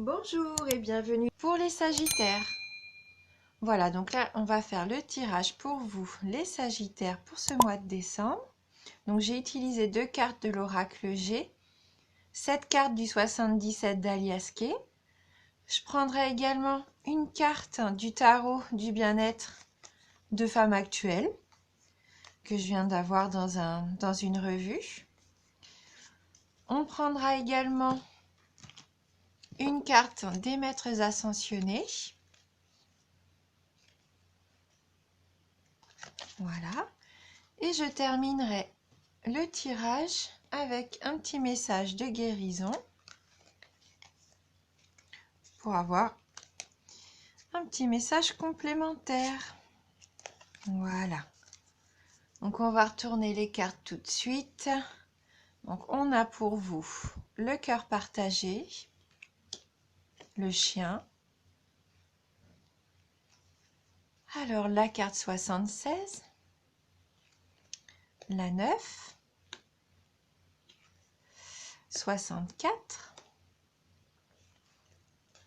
Bonjour et bienvenue pour les Sagittaires. Voilà, donc là, on va faire le tirage pour vous, les Sagittaires, pour ce mois de décembre. Donc, j'ai utilisé 2 cartes de l'oracle G, 7 cartes du 77 d'Alias Kay. Je prendrai également une carte du tarot du bien-être de Femme Actuelle, que je viens d'avoir dans une revue. On prendra également une carte des maîtres ascensionnés. Voilà. Et je terminerai le tirage avec un petit message de guérison pour avoir un petit message complémentaire. Voilà. Donc on va retourner les cartes tout de suite. Donc on a pour vous le cœur partagé, le chien. Alors la carte 76, la 9, 64,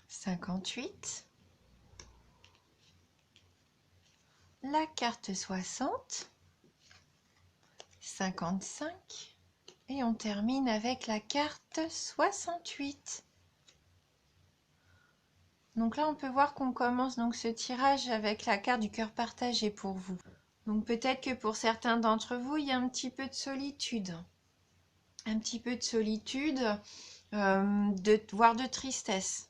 58, la carte 60, 55 et on termine avec la carte 68. Donc là, on peut voir qu'on commence donc ce tirage avec la carte du cœur partagé pour vous. Donc peut-être que pour certains d'entre vous, il y a un petit peu de solitude. Un petit peu de solitude, voire de tristesse.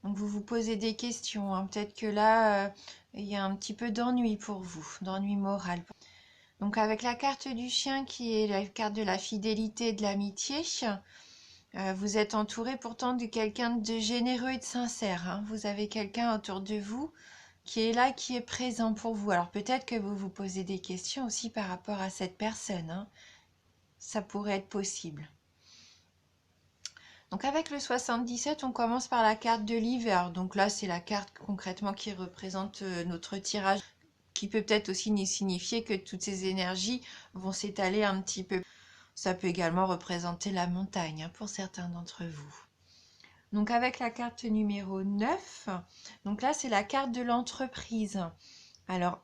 Donc vous vous posez des questions, hein. Peut-être que là, il y a un petit peu d'ennui pour vous, d'ennui moral. Donc avec la carte du chien qui est la carte de la fidélité et de l'amitié, vous êtes entouré pourtant de quelqu'un de généreux et de sincère, hein. Vous avez quelqu'un autour de vous qui est là, qui est présent pour vous. Alors peut-être que vous vous posez des questions aussi par rapport à cette personne, hein. Ça pourrait être possible. Donc avec le 77, on commence par la carte de l'hiver. Donc là, c'est la carte concrètement qui représente notre tirage, qui peut peut-être aussi signifier que toutes ces énergies vont s'étaler un petit peu. Ça peut également représenter la montagne, hein, pour certains d'entre vous. Donc avec la carte numéro 9, donc là c'est la carte de l'entreprise. Alors,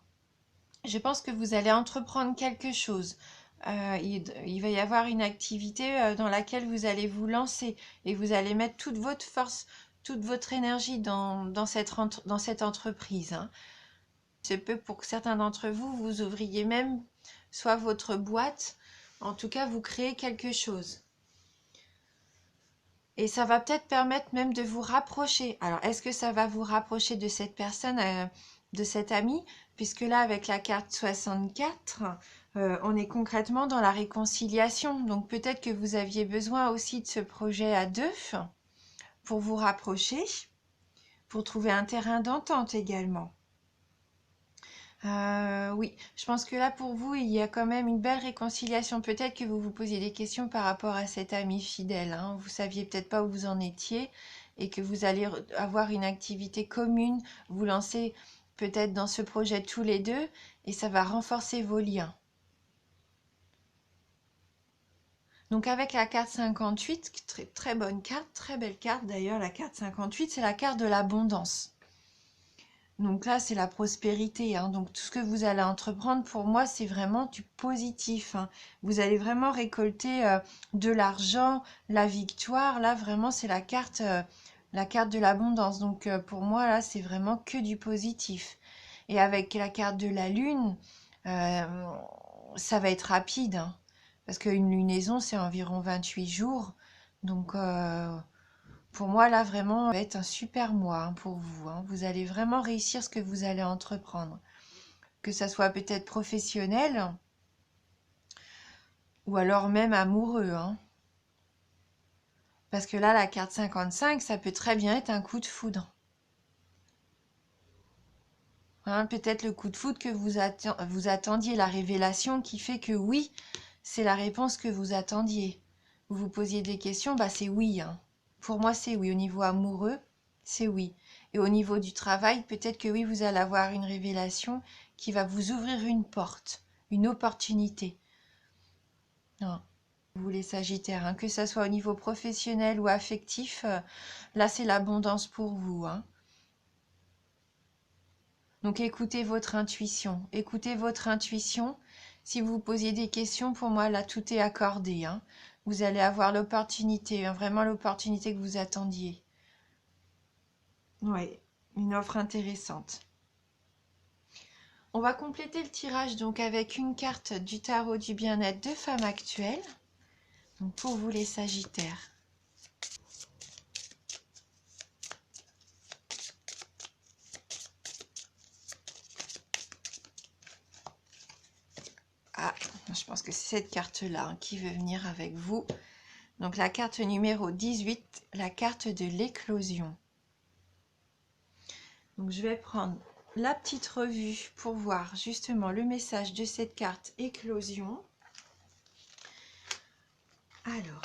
je pense que vous allez entreprendre quelque chose. Il va y avoir une activité dans laquelle vous allez vous lancer et vous allez mettre toute votre force, toute votre énergie dans cette entreprise, hein. C'est peu pour certains d'entre vous, vous ouvriez même soit votre boîte, en tout cas vous créez quelque chose. Et ça va peut-être permettre même de vous rapprocher. Alors, est-ce que ça va vous rapprocher de cette personne, de cet ami? Puisque là, avec la carte 64, on est concrètement dans la réconciliation. Donc, peut-être que vous aviez besoin aussi de ce projet à deux pour vous rapprocher, pour trouver un terrain d'entente également. Oui, je pense que là, pour vous, il y a quand même une belle réconciliation. Peut-être que vous vous posiez des questions par rapport à cet ami fidèle, hein. Vous saviez peut-être pas où vous en étiez et que vous allez avoir une activité commune, vous lancer peut-être dans ce projet tous les deux et ça va renforcer vos liens. Donc avec la carte 58, très, très bonne carte, très belle carte d'ailleurs, la carte 58, c'est la carte de l'abondance. Donc là, c'est la prospérité, hein. Donc tout ce que vous allez entreprendre, pour moi, c'est vraiment du positif, hein. Vous allez vraiment récolter de l'argent, la victoire. Là, vraiment, c'est la carte de l'abondance. Donc pour moi, là, c'est vraiment que du positif. Et avec la carte de la lune, euh, ça va être rapide, hein, parce qu'une lunaison, c'est environ 28 jours. Donc pour moi, là, vraiment, ça va être un super mois, hein, pour vous, hein. Vous allez vraiment réussir ce que vous allez entreprendre. Que ça soit peut-être professionnel ou alors même amoureux, hein. Parce que là, la carte 55, ça peut très bien être un coup de foudre, hein. Peut-être le coup de foudre que vous attendiez, la révélation qui fait que oui, c'est la réponse que vous attendiez. Vous vous posiez des questions, bah c'est oui, hein. Pour moi, c'est oui. Au niveau amoureux, c'est oui. Et au niveau du travail, peut-être que oui, vous allez avoir une révélation qui va vous ouvrir une porte, une opportunité. Non. vous les Sagittaires, hein, que ce soit au niveau professionnel ou affectif, là c'est l'abondance pour vous, hein. Donc écoutez votre intuition, écoutez votre intuition. Si vous vous posiez des questions, pour moi là tout est accordé, hein. Vous allez avoir l'opportunité, hein, vraiment l'opportunité que vous attendiez. Oui, une offre intéressante. On va compléter le tirage donc avec une carte du tarot du bien-être de femme actuelle. Donc pour vous les Sagittaires. Ah, je pense que c'est cette carte-là, hein, qui veut venir avec vous. Donc la carte numéro 18, la carte de l'éclosion. Donc je vais prendre la petite revue pour voir justement le message de cette carte éclosion. Alors,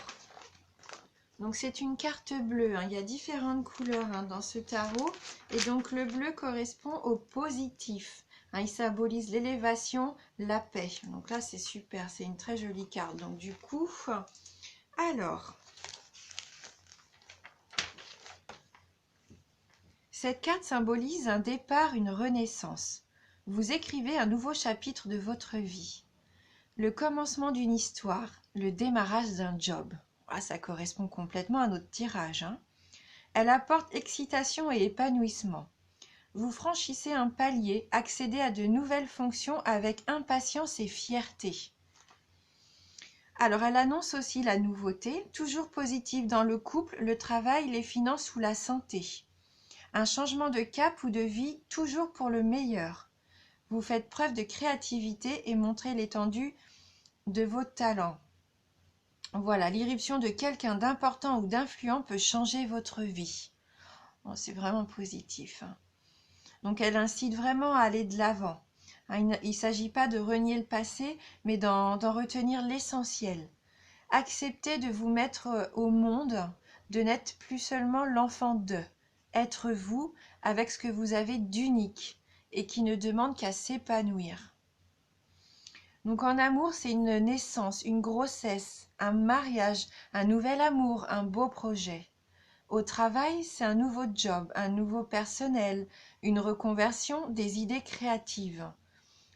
donc c'est une carte bleue, hein. Il y a différentes couleurs, hein, dans ce tarot. Et donc le bleu correspond au positif, hein. Il symbolise l'élévation, la paix. Donc là c'est super, c'est une très jolie carte. Donc du coup, alors, cette carte symbolise un départ, une renaissance. Vous écrivez un nouveau chapitre de votre vie. Le commencement d'une histoire, le démarrage d'un job. Ah, ça correspond complètement à notre tirage, hein. Elle apporte excitation et épanouissement. Vous franchissez un palier, accédez à de nouvelles fonctions avec impatience et fierté. Alors, elle annonce aussi la nouveauté, toujours positive dans le couple, le travail, les finances ou la santé. Un changement de cap ou de vie, toujours pour le meilleur. Vous faites preuve de créativité et montrez l'étendue de vos talents. Voilà, l'irruption de quelqu'un d'important ou d'influent peut changer votre vie. Bon, c'est vraiment positif, hein. Donc, elle incite vraiment à aller de l'avant. Hein, il ne s'agit pas de renier le passé, mais d'en retenir l'essentiel. Acceptez de vous mettre au monde, de n'être plus seulement l'enfant d'eux. Être vous avec ce que vous avez d'unique et qui ne demande qu'à s'épanouir. Donc en amour, c'est une naissance, une grossesse, un mariage, un nouvel amour, un beau projet. Au travail, c'est un nouveau job, un nouveau personnel, une reconversion, des idées créatives.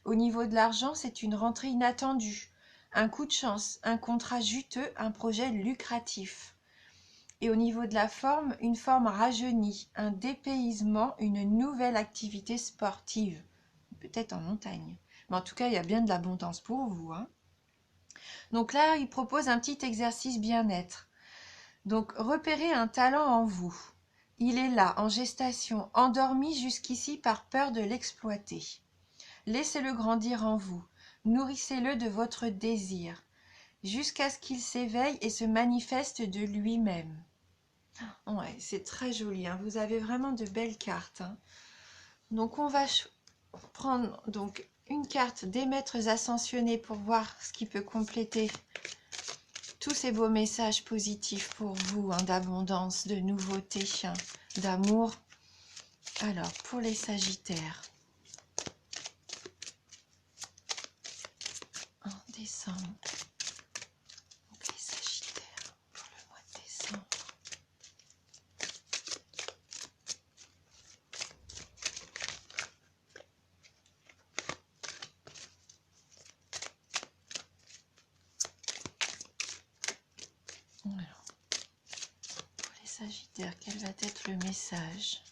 Au niveau de l'argent, c'est une rentrée inattendue, un coup de chance, un contrat juteux, un projet lucratif. Et au niveau de la forme, une forme rajeunie, un dépaysement, une nouvelle activité sportive, peut-être en montagne. Mais en tout cas, il y a bien de l'abondance pour vous, hein. Donc là, il propose un petit exercice bien-être. Donc, repérez un talent en vous. Il est là, en gestation, endormi jusqu'ici par peur de l'exploiter. Laissez-le grandir en vous. Nourrissez-le de votre désir, jusqu'à ce qu'il s'éveille et se manifeste de lui-même. Ouais, c'est très joli, hein. Vous avez vraiment de belles cartes, hein. Donc, on va prendre donc une carte des maîtres ascensionnés pour voir ce qui peut compléter tous ces beaux messages positifs pour vous, hein, d'abondance, de nouveauté, hein, d'amour. Alors, pour les Sagittaires, en décembre, donc les Sagittaires pour le mois de décembre. Alors, pour les Sagittaires, quel va être le message?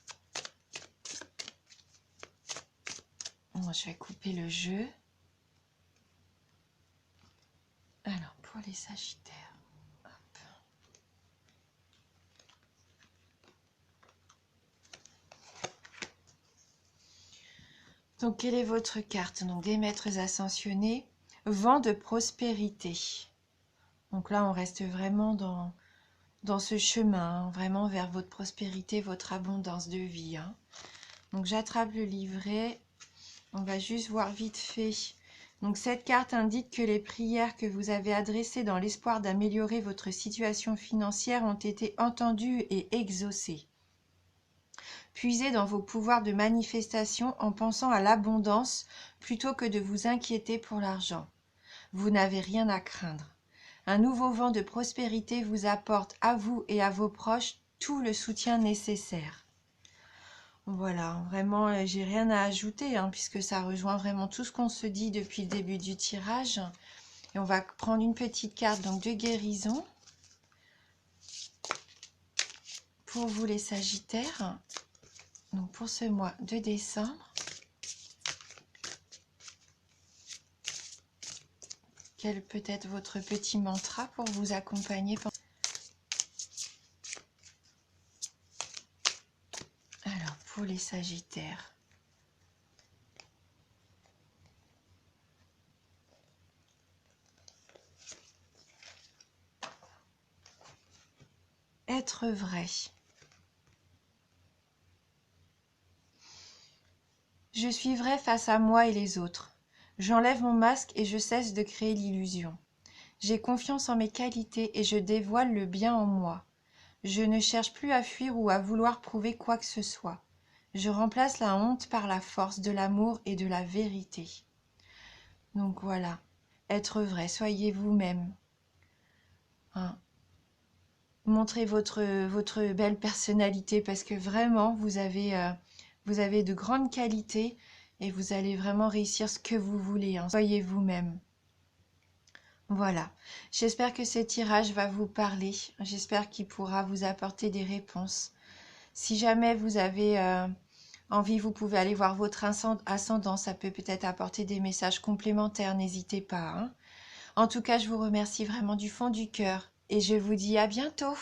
Bon, je vais couper le jeu. Alors, pour les Sagittaires, hop. Donc, quelle est votre carte? Donc, des maîtres ascensionnés, vent de prospérité. Donc là, on reste vraiment dans ce chemin, hein, vraiment vers votre prospérité, votre abondance de vie, hein. Donc, j'attrape le livret. On va juste voir vite fait. Donc, cette carte indique que les prières que vous avez adressées dans l'espoir d'améliorer votre situation financière ont été entendues et exaucées. Puisez dans vos pouvoirs de manifestation en pensant à l'abondance plutôt que de vous inquiéter pour l'argent. Vous n'avez rien à craindre. Un nouveau vent de prospérité vous apporte à vous et à vos proches tout le soutien nécessaire. Voilà, vraiment, j'ai rien à ajouter, hein, puisque ça rejoint vraiment tout ce qu'on se dit depuis le début du tirage. Et on va prendre une petite carte donc de guérison pour vous les Sagittaires, donc pour ce mois de décembre. Quel peut être votre petit mantra pour vous accompagner pendant... Alors, pour les Sagittaires. Être vrai. Je suis vrai face à moi et les autres. J'enlève mon masque et je cesse de créer l'illusion. J'ai confiance en mes qualités et je dévoile le bien en moi. Je ne cherche plus à fuir ou à vouloir prouver quoi que ce soit. Je remplace la honte par la force de l'amour et de la vérité. Donc voilà, être vrai, soyez vous-même. Hein. Montrez votre belle personnalité parce que vraiment, vous avez de grandes qualités et vous allez vraiment réussir ce que vous voulez. Hein. Soyez vous-même. Voilà, j'espère que ce tirage va vous parler. J'espère qu'il pourra vous apporter des réponses. Si jamais vous avez envie, vous pouvez aller voir votre ascendant. Ça peut peut-être apporter des messages complémentaires, n'hésitez pas. Hein. En tout cas, je vous remercie vraiment du fond du cœur et je vous dis à bientôt.